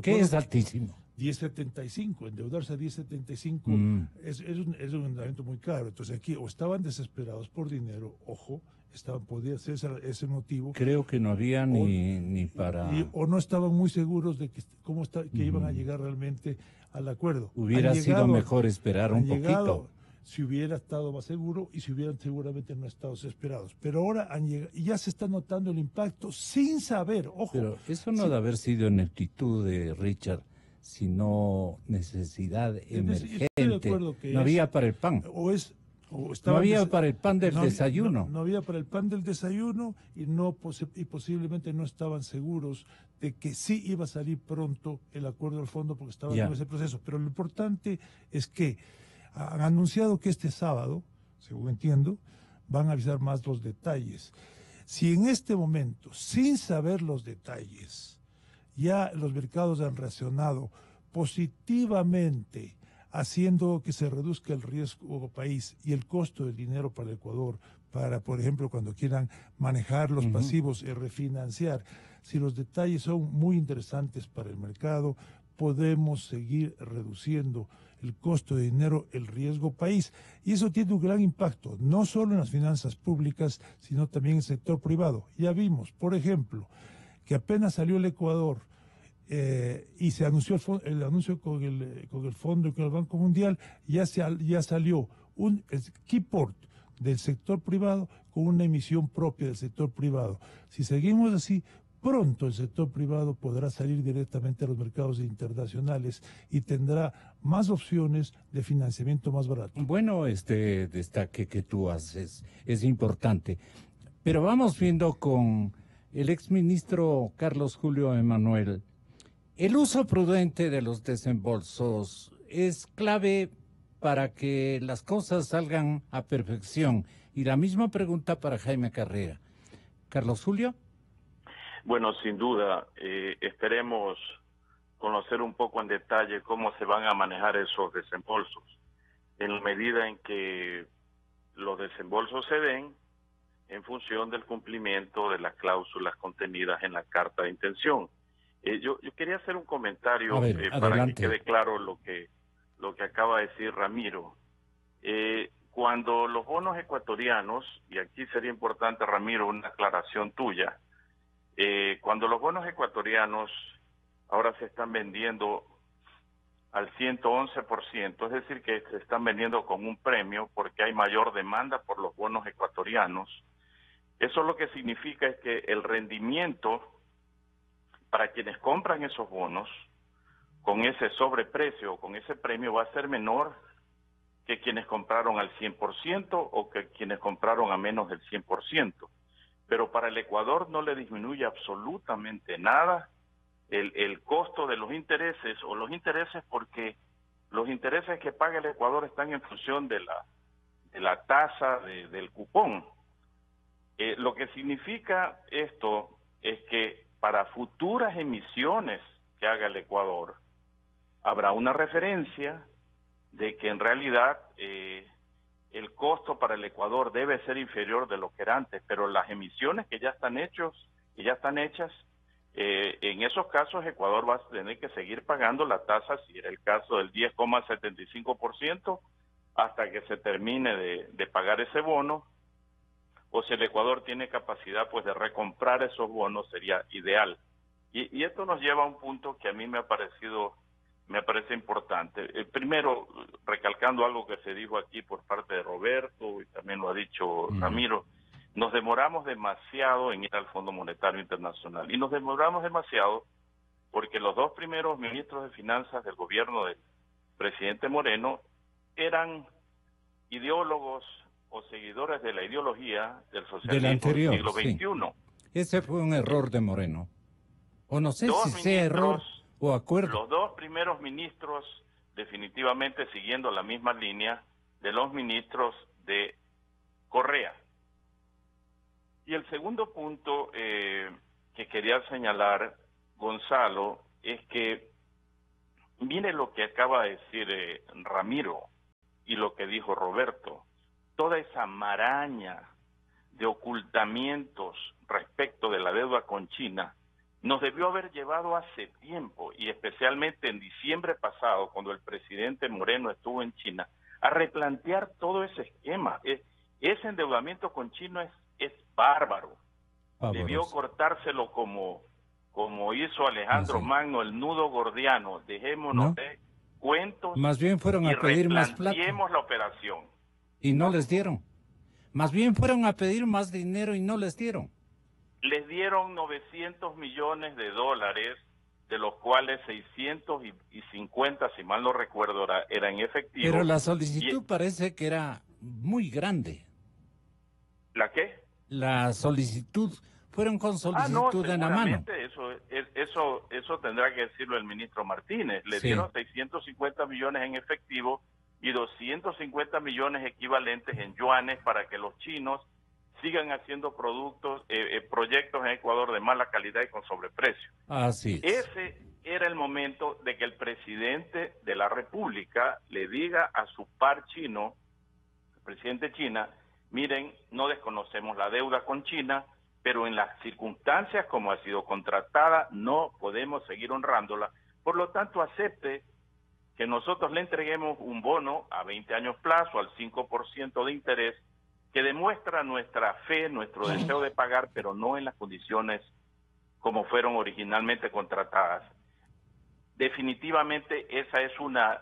¿Qué es altísimo? 10.75, endeudarse a 10.75 es un endeudamiento muy caro. Entonces aquí o estaban desesperados por dinero, ojo, podía ser ese motivo. Creo que no había ni para... o no estaban muy seguros de que iban a llegar realmente al acuerdo. Hubiera sido mejor esperar un poquito. Si hubiera estado más seguro y si hubieran seguramente no estado desesperados. Pero ahora han llegado y ya se está notando el impacto sin saber, ojo. Pero eso no debe haber sido ineptitud de Richard, sino necesidad emergente. No había para el pan. No había para el pan del desayuno. No había para el pan del desayuno y posiblemente no estaban seguros de que sí iba a salir pronto el acuerdo del fondo porque estaban en ese proceso. Pero lo importante es que han anunciado que este sábado, según entiendo, van a avisar más los detalles. Si en este momento, sin saber los detalles, ya los mercados han reaccionado positivamente, haciendo que se reduzca el riesgo país y el costo del dinero para el Ecuador, para, por ejemplo, cuando quieran manejar los pasivos y refinanciar. Si los detalles son muy interesantes para el mercado, podemos seguir reduciendo el costo de dinero, el riesgo país. Y eso tiene un gran impacto, no solo en las finanzas públicas, sino también en el sector privado. Ya vimos, por ejemplo, que apenas salió el Ecuador y se anunció el anuncio con el fondo y con el Banco Mundial, ya salió un Keyport del sector privado con una emisión propia del sector privado. Si seguimos así, pronto el sector privado podrá salir directamente a los mercados internacionales y tendrá más opciones de financiamiento más barato. Bueno, este destaque que tú haces es importante, pero vamos viendo con el exministro Carlos Julio Emanuel. El uso prudente de los desembolsos es clave para que las cosas salgan a perfección? Y la misma pregunta para Jaime Carrera. Carlos Julio. Bueno, sin duda, esperemos conocer un poco en detalle cómo se van a manejar esos desembolsos. En la medida en que los desembolsos se den en función del cumplimiento de las cláusulas contenidas en la carta de intención. Yo quería hacer un comentario para que quede claro lo que acaba de decir Ramiro. Cuando los bonos ecuatorianos, y aquí sería importante, Ramiro, una aclaración tuya, cuando los bonos ecuatorianos ahora se están vendiendo al 111%, es decir, que se están vendiendo con un premio porque hay mayor demanda por los bonos ecuatorianos, eso lo que significa es que el rendimiento para quienes compran esos bonos con ese sobreprecio, con ese premio, va a ser menor que quienes compraron al 100% o que quienes compraron a menos del 100%. Pero para el Ecuador no le disminuye absolutamente nada el costo de los intereses, o los intereses, porque los intereses que paga el Ecuador están en función de la tasa del cupón. Lo que significa esto es que para futuras emisiones que haga el Ecuador, habrá una referencia de que en realidad el costo para el Ecuador debe ser inferior de lo que era antes, pero las emisiones que ya están hechas, en esos casos Ecuador va a tener que seguir pagando la tasa, si era el caso del 10,75%, hasta que se termine de pagar ese bono, o si el Ecuador tiene capacidad pues de recomprar esos bonos, sería ideal. Y esto nos lleva a un punto que a mí me parece importante. Primero, recalcando algo que se dijo aquí por parte de Roberto, y también lo ha dicho Ramiro, nos demoramos demasiado en ir al Fondo Monetario Internacional. Y nos demoramos demasiado porque los dos primeros ministros de Finanzas del gobierno del presidente Moreno eran ideólogos o seguidores de la ideología del socialismo del siglo XXI. Sí. Ese fue un error de Moreno. O no sé si sea error o acuerdo. Los dos primeros ministros definitivamente siguiendo la misma línea de los ministros de Correa. Y el segundo punto que quería señalar, Gonzalo, es que mire lo que acaba de decir Ramiro y lo que dijo Roberto. Toda esa maraña de ocultamientos respecto de la deuda con China nos debió haber llevado hace tiempo, y especialmente en diciembre pasado, cuando el presidente Moreno estuvo en China, a replantear todo ese esquema. Ese endeudamiento con China es bárbaro. Pavoroso. Debió cortárselo como hizo Alejandro Magno, el nudo gordiano. Dejémonos de cuentos. Más bien fueron a pedir más plata. Replanteemos la operación. Y no les dieron. Más bien fueron a pedir más dinero y no les dieron. Les dieron $900 millones, de los cuales 650, si mal no recuerdo, era en efectivo. Pero la solicitud parece que era muy grande. ¿La qué? La solicitud, fueron con solicitud en la mano. Eso tendrá que decirlo el ministro Martínez. Le dieron 650 millones en efectivo y 250 millones equivalentes en yuanes para que los chinos sigan haciendo proyectos en Ecuador de mala calidad y con sobreprecio. Así es. Ese era el momento de que el presidente de la República le diga a su par chino, el presidente China, miren, no desconocemos la deuda con China, pero en las circunstancias como ha sido contratada no podemos seguir honrándola. Por lo tanto, acepte que nosotros le entreguemos un bono a 20 años plazo al 5% de interés, que demuestra nuestra fe, nuestro deseo de pagar, pero no en las condiciones como fueron originalmente contratadas. Definitivamente esa es una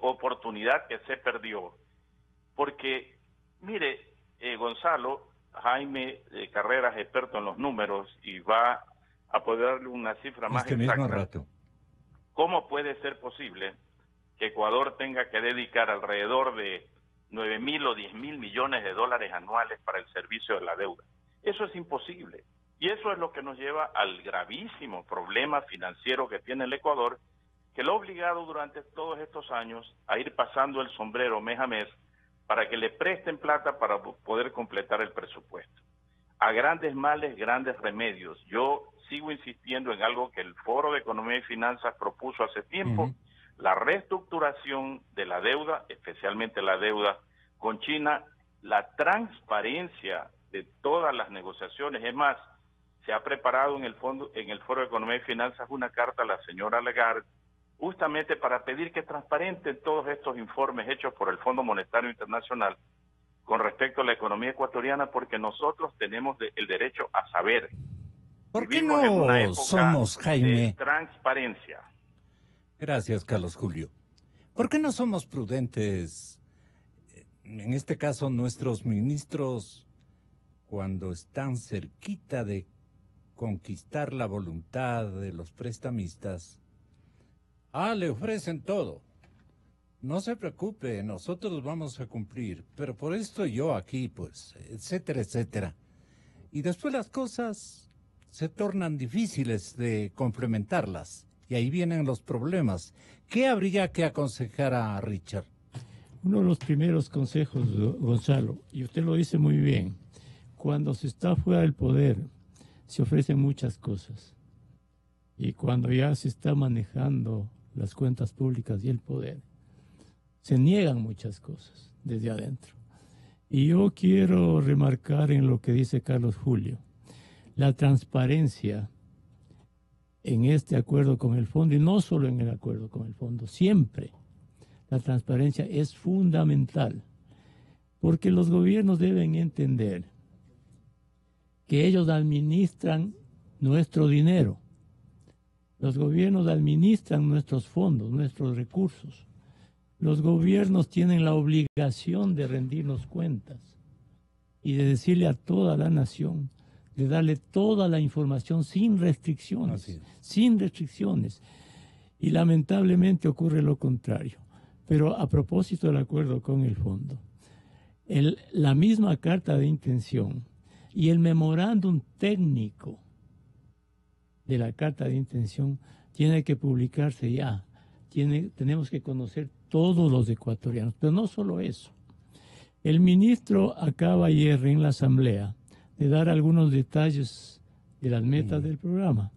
oportunidad que se perdió, porque, mire, Gonzalo, Jaime Carreras, experto en los números, y va a poder darle una cifra más exacta. Mismo rato. ¿Cómo puede ser posible que Ecuador tenga que dedicar alrededor de 9.000 o 10.000 millones de dólares anuales para el servicio de la deuda? Eso es imposible. Y eso es lo que nos lleva al gravísimo problema financiero que tiene el Ecuador, que lo ha obligado durante todos estos años a ir pasando el sombrero mes a mes para que le presten plata para poder completar el presupuesto. A grandes males, grandes remedios. Yo sigo insistiendo en algo que el Foro de Economía y Finanzas propuso hace tiempo, la reestructuración de la deuda, especialmente la deuda con China, la transparencia de todas las negociaciones. Es más, se ha preparado en el Foro de Economía y Finanzas una carta a la señora Lagarde, justamente para pedir que transparenten todos estos informes hechos por el Fondo Monetario Internacional con respecto a la economía ecuatoriana, porque nosotros tenemos el derecho a saber. ¿Por qué Vivimos en una no época somos, Jaime? de transparencia. Gracias, Carlos Julio. ¿Por qué no somos prudentes? En este caso, nuestros ministros, cuando están cerquita de conquistar la voluntad de los prestamistas, le ofrecen todo. No se preocupe, nosotros vamos a cumplir, pero por esto yo aquí, pues, etcétera, etcétera. Y después las cosas se tornan difíciles de complementarlas, y ahí vienen los problemas. ¿Qué habría que aconsejar a Richard? Uno de los primeros consejos, Gonzalo, y usted lo dice muy bien, cuando se está fuera del poder, se ofrecen muchas cosas. Y cuando ya se está manejando las cuentas públicas y el poder, se niegan muchas cosas desde adentro. Y yo quiero remarcar en lo que dice Carlos Julio, la transparencia en este acuerdo con el fondo, y no solo en el acuerdo con el fondo, siempre la transparencia es fundamental, porque los gobiernos deben entender que ellos administran nuestro dinero. Los gobiernos administran nuestros fondos, nuestros recursos. Los gobiernos tienen la obligación de rendirnos cuentas y de decirle a toda la nación, de darle toda la información sin restricciones, sin restricciones. Y lamentablemente ocurre lo contrario. Pero a propósito del acuerdo con el fondo, la misma carta de intención y el memorándum técnico de la carta de intención tiene que publicarse ya. Tenemos que conocer todos los ecuatorianos, pero no solo eso. El ministro acaba ayer en la asamblea de dar algunos detalles de las metas del programa.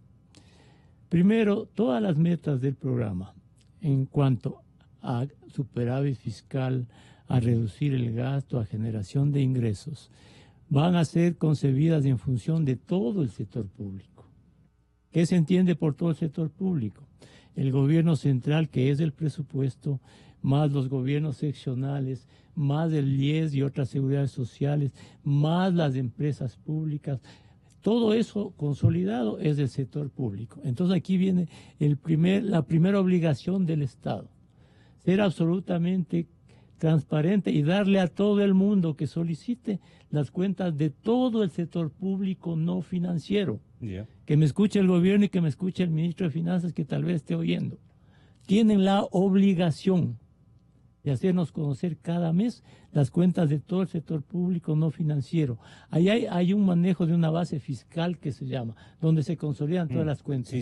Primero, todas las metas del programa en cuanto a superávit fiscal, a reducir el gasto, a generación de ingresos, van a ser concebidas en función de todo el sector público. ¿Qué se entiende por todo el sector público? El gobierno central, que es el presupuesto, más los gobiernos seccionales, más el IES y otras seguridades sociales, más las empresas públicas. Todo eso consolidado es del sector público. Entonces aquí viene la primera obligación del Estado, ser absolutamente transparente y darle a todo el mundo que solicite las cuentas de todo el sector público no financiero. Que me escuche el gobierno y que me escuche el ministro de Finanzas, que tal vez esté oyendo. Tienen la obligación de hacernos conocer cada mes las cuentas de todo el sector público no financiero. Ahí hay un manejo de una base fiscal que se llama, donde se consolidan todas las cuentas.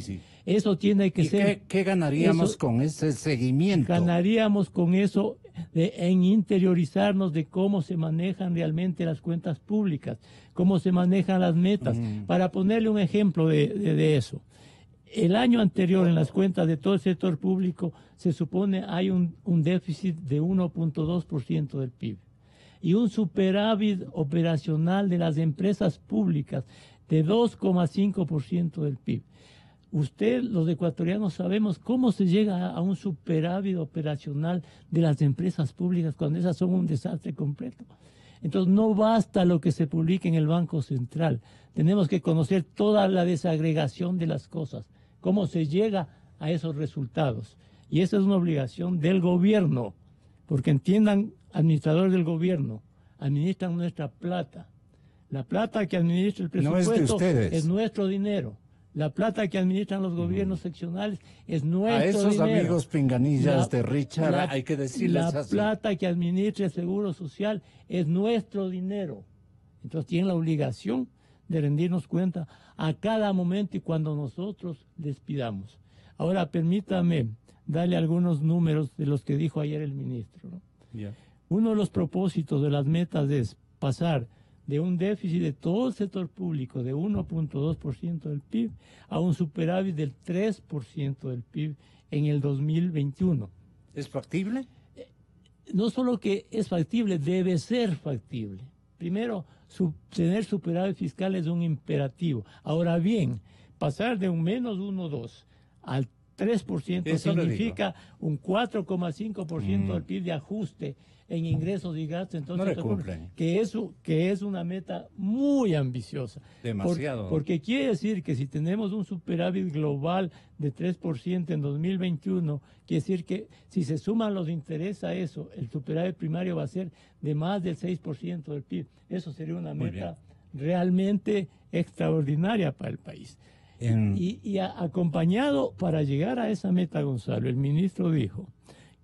Eso tiene que ser... ¿Qué ganaríamos con ese seguimiento? Ganaríamos con eso en interiorizarnos de cómo se manejan realmente las cuentas públicas, cómo se manejan las metas. Para ponerle un ejemplo de eso. El año anterior en las cuentas de todo el sector público se supone hay un déficit de 1.2% del PIB y un superávit operacional de las empresas públicas de 2.5% del PIB. Los ecuatorianos, sabemos cómo se llega a un superávit operacional de las empresas públicas cuando esas son un desastre completo. Entonces no basta lo que se publique en el Banco Central. Tenemos que conocer toda la desagregación de las cosas, cómo se llega a esos resultados. Y esa es una obligación del gobierno, porque entiendan, administradores del gobierno, administran nuestra plata. La plata que administra el presupuesto no es de ustedes. Es nuestro dinero. La plata que administran los gobiernos seccionales es nuestro dinero. A esos amigos pinganillas de Richard hay que decirles así. La plata que administra el Seguro Social es nuestro dinero. Entonces tienen la obligación de rendirnos cuenta a cada momento y cuando nosotros les pidamos. Ahora permítame darle algunos números de los que dijo ayer el ministro, ¿no? Yeah. Uno de los propósitos de las metas es pasar de un déficit de todo el sector público de 1.2% del PIB a un superávit del 3% del PIB en el 2021. ¿Es factible? No solo que es factible, debe ser factible. Primero, tener superávit fiscal es un imperativo. Ahora bien, pasar de un menos 1,2 al 3% Eso significa un 4,5% del PIB de ajuste en ingresos y gastos. Entonces, no le cumplen. que es una meta muy ambiciosa. Demasiado. Porque quiere decir que si tenemos un superávit global de 3% en 2021, quiere decir que si se suman los intereses a eso, el superávit primario va a ser de más del 6% del PIB. Eso sería una meta realmente extraordinaria para el país. Acompañado para llegar a esa meta, Gonzalo, el ministro dijo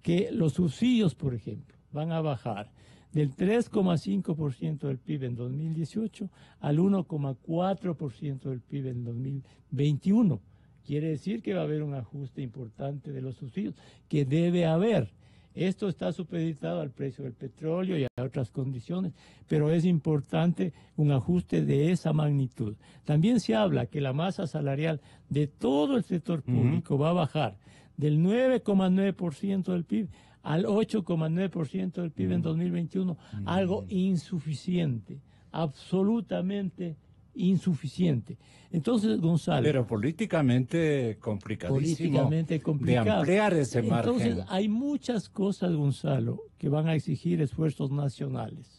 que los subsidios, por ejemplo, van a bajar del 3,5% del PIB en 2018 al 1,4% del PIB en 2021. Quiere decir que va a haber un ajuste importante de los subsidios, que debe haber. Esto está supeditado al precio del petróleo y a otras condiciones, pero es importante un ajuste de esa magnitud. También se habla que la masa salarial de todo el sector público va a bajar del 9,9% del PIB al 8,9% del PIB en 2021, algo insuficiente, absolutamente insuficiente. Entonces, Gonzalo... Pero políticamente complicadísimo. Políticamente complicado. De ampliar ese margen. Entonces, hay muchas cosas, Gonzalo, que van a exigir esfuerzos nacionales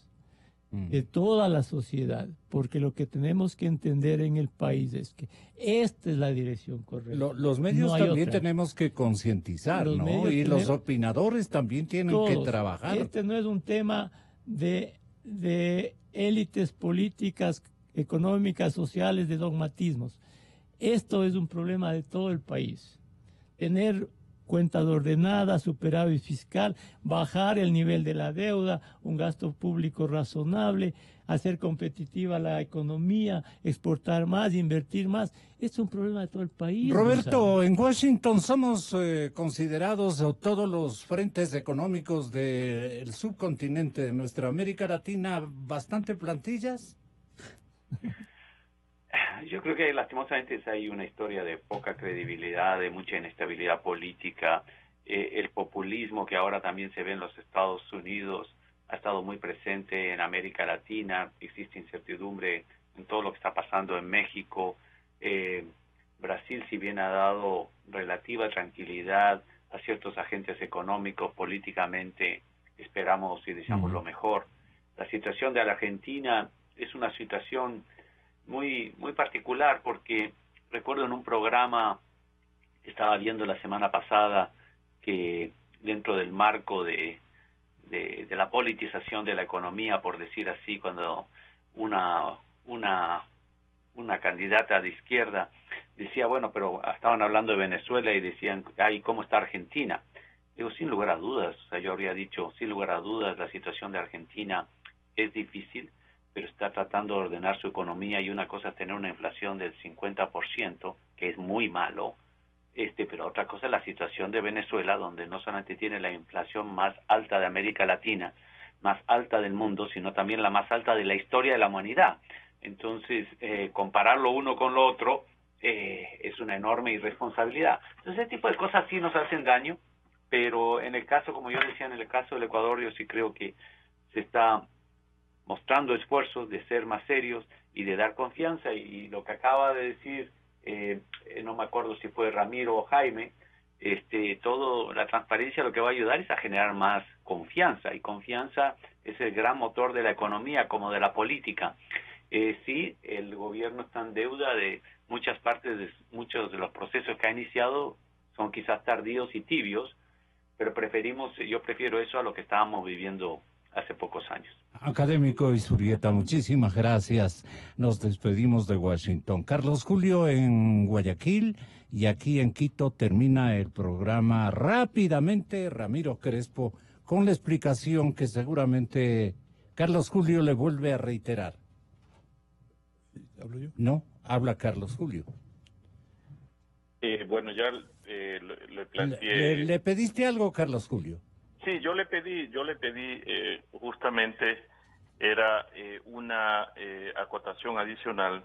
de toda la sociedad, porque lo que tenemos que entender en el país es que esta es la dirección correcta. Los medios no hay también otra. tenemos que concientizar, ¿no? Y los opinadores también tienen que trabajar. Este no es un tema de élites políticas, económicas, sociales, de dogmatismos. Esto es un problema de todo el país. Tener cuentas ordenadas, superávit fiscal, bajar el nivel de la deuda, un gasto público razonable, hacer competitiva la economía, exportar más, invertir más. Es un problema de todo el país. Roberto, Gonzalo. en Washington somos considerados, o todos los frentes económicos del subcontinente de nuestra América Latina, bastante plantillas. Yo creo que lastimosamente hay una historia de poca credibilidad, de mucha inestabilidad política. El populismo que ahora también se ve en los Estados Unidos ha estado muy presente en América Latina. Existe incertidumbre en todo lo que está pasando en México. Brasil, si bien ha dado relativa tranquilidad a ciertos agentes económicos, políticamente esperamos y deseamos lo mejor. La situación de la Argentina es una situación muy particular, porque recuerdo en un programa que estaba viendo la semana pasada que dentro del marco de la politización de la economía, por decir así, cuando una candidata de izquierda decía, bueno, pero estaban hablando de Venezuela y decían, ay, ¿cómo está Argentina? Digo, sin lugar a dudas, o sea, yo habría dicho, sin lugar a dudas, la situación de Argentina es difícil, pero está tratando de ordenar su economía, y una cosa es tener una inflación del 50%, que es muy malo, pero otra cosa es la situación de Venezuela, donde no solamente tiene la inflación más alta de América Latina, más alta del mundo, sino también la más alta de la historia de la humanidad. Entonces, compararlo uno con lo otro es una enorme irresponsabilidad. Entonces, ese tipo de cosas sí nos hacen daño, pero en el caso, como yo decía, en el caso del Ecuador, yo sí creo que se está mostrando esfuerzos de ser más serios y de dar confianza, y lo que acaba de decir, no me acuerdo si fue Ramiro o Jaime, todo la transparencia lo que va a ayudar es a generar más confianza, y confianza es el gran motor de la economía como de la política. Sí, el gobierno está en deuda de muchas partes, de muchos de los procesos que ha iniciado son quizás tardíos y tibios, pero yo prefiero eso a lo que estábamos viviendo hace pocos años. Académico Izurrieta, muchísimas gracias. Nos despedimos de Washington. Carlos Julio en Guayaquil, y aquí en Quito termina el programa rápidamente Ramiro Crespo con la explicación que seguramente Carlos Julio le vuelve a reiterar. ¿Hablo yo? No, habla Carlos Julio. Bueno, ya le planteé... ¿Le pediste algo, Carlos Julio? Sí, yo le pedí justamente era una acotación adicional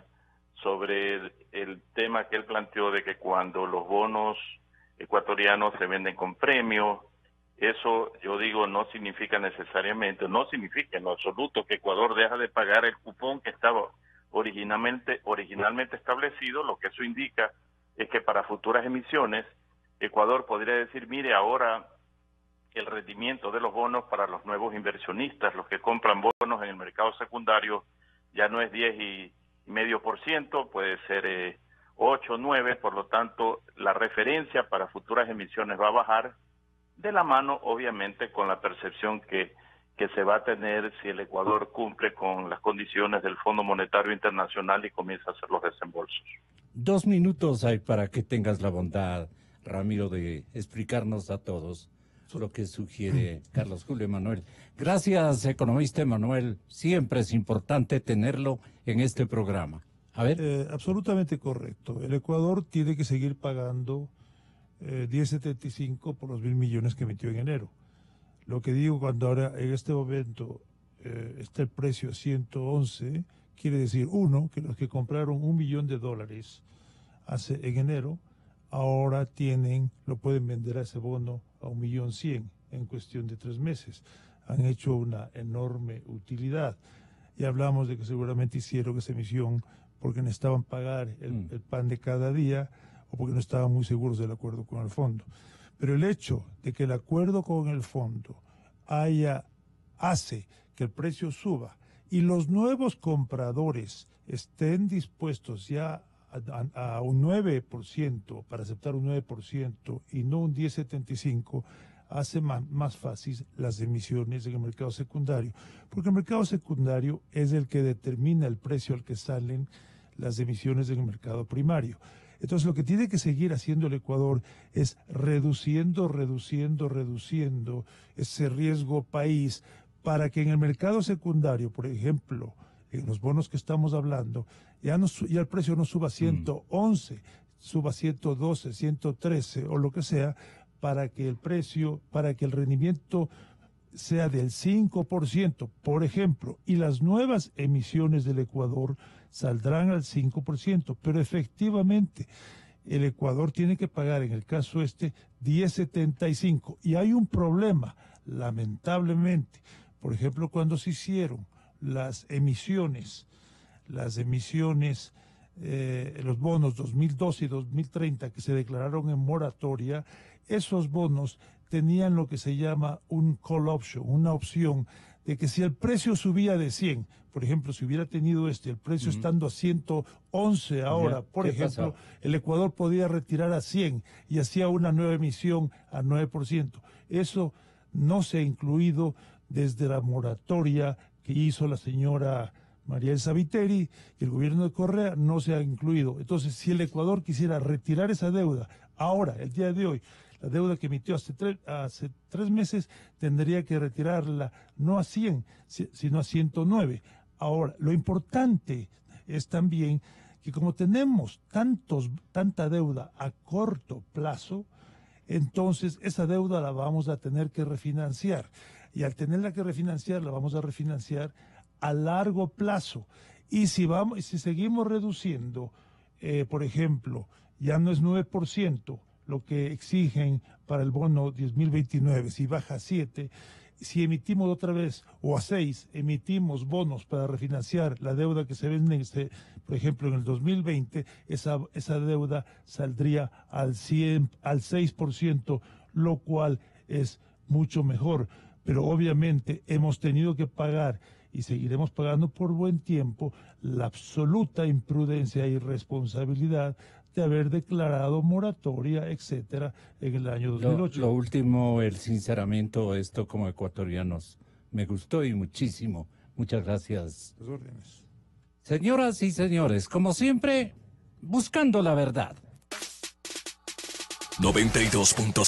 sobre el tema que él planteó de que cuando los bonos ecuatorianos se venden con premio, eso yo digo no significa necesariamente, no significa en lo absoluto que Ecuador deja de pagar el cupón que estaba originalmente establecido. Lo que eso indica es que para futuras emisiones Ecuador podría decir, mire, ahora el rendimiento de los bonos para los nuevos inversionistas, los que compran bonos en el mercado secundario, ya no es 10,5%, puede ser 8, 9, por lo tanto la referencia para futuras emisiones va a bajar, de la mano obviamente con la percepción que se va a tener si el Ecuador cumple con las condiciones del Fondo Monetario Internacional y comienza a hacer los desembolsos. 2 minutos hay para que tengas la bondad, Ramiro, de explicarnos a todos lo que sugiere Carlos Julio Emanuel. Gracias, economista Emanuel. Siempre es importante tenerlo en este programa. A ver. Absolutamente correcto. El Ecuador tiene que seguir pagando 10.75 por los 1.000 millones que emitió en enero. Lo que digo, cuando ahora en este momento está el precio a 111, quiere decir, uno, que los que compraron $1 millón en enero, ahora lo pueden vender a ese bono a 1.100.000 en cuestión de 3 meses. Han hecho una enorme utilidad. Y hablamos de que seguramente hicieron esa emisión porque necesitaban pagar el pan de cada día o porque no estaban muy seguros del acuerdo con el fondo. Pero el hecho de que el acuerdo con el fondo hace que el precio suba y los nuevos compradores estén dispuestos ya a un 9%, para aceptar un 9% y no un 10.75%, hace más fácil las emisiones en el mercado secundario, porque el mercado secundario es el que determina el precio al que salen las emisiones en el mercado primario. Entonces lo que tiene que seguir haciendo el Ecuador es reduciendo ese riesgo país para que en el mercado secundario, por ejemplo, en los bonos que estamos hablando, ya el precio no suba a 111, suba a 112, 113 o lo que sea, para que el rendimiento sea del 5%, por ejemplo, y las nuevas emisiones del Ecuador saldrán al 5%, pero efectivamente el Ecuador tiene que pagar, en el caso 10.75, y hay un problema, lamentablemente. Por ejemplo, cuando se hicieron los bonos 2012 y 2030 que se declararon en moratoria, esos bonos tenían lo que se llama un call option, una opción de que si el precio subía de 100, por ejemplo, si hubiera tenido el precio estando a 111 ahora, por ejemplo, el Ecuador podía retirar a 100 y hacía una nueva emisión a 9%. Eso no se ha incluido desde la moratoria que hizo la señora María Elsa Viteri, y el gobierno de Correa no se ha incluido. Entonces, si el Ecuador quisiera retirar esa deuda ahora, el día de hoy, la deuda que emitió hace 3 meses, tendría que retirarla no a 100, sino a 109. Ahora, lo importante es también que como tenemos tanta deuda a corto plazo, entonces esa deuda la vamos a tener que refinanciar. Y al tenerla que refinanciar, la vamos a refinanciar a largo plazo. Y si seguimos reduciendo, por ejemplo, ya no es 9% lo que exigen para el bono 10.029, si baja a 7, si emitimos otra vez, o a 6, emitimos bonos para refinanciar la deuda que se vende, por ejemplo, en el 2020, esa deuda saldría al 6%, lo cual es mucho mejor. Pero obviamente hemos tenido que pagar y seguiremos pagando por buen tiempo la absoluta imprudencia e irresponsabilidad de haber declarado moratoria, etcétera, en el año 2008. Lo último, el sinceramiento, esto como ecuatorianos, me gustó y muchísimo. Muchas gracias. Las órdenes. Señoras y señores, como siempre, buscando la verdad. 92.5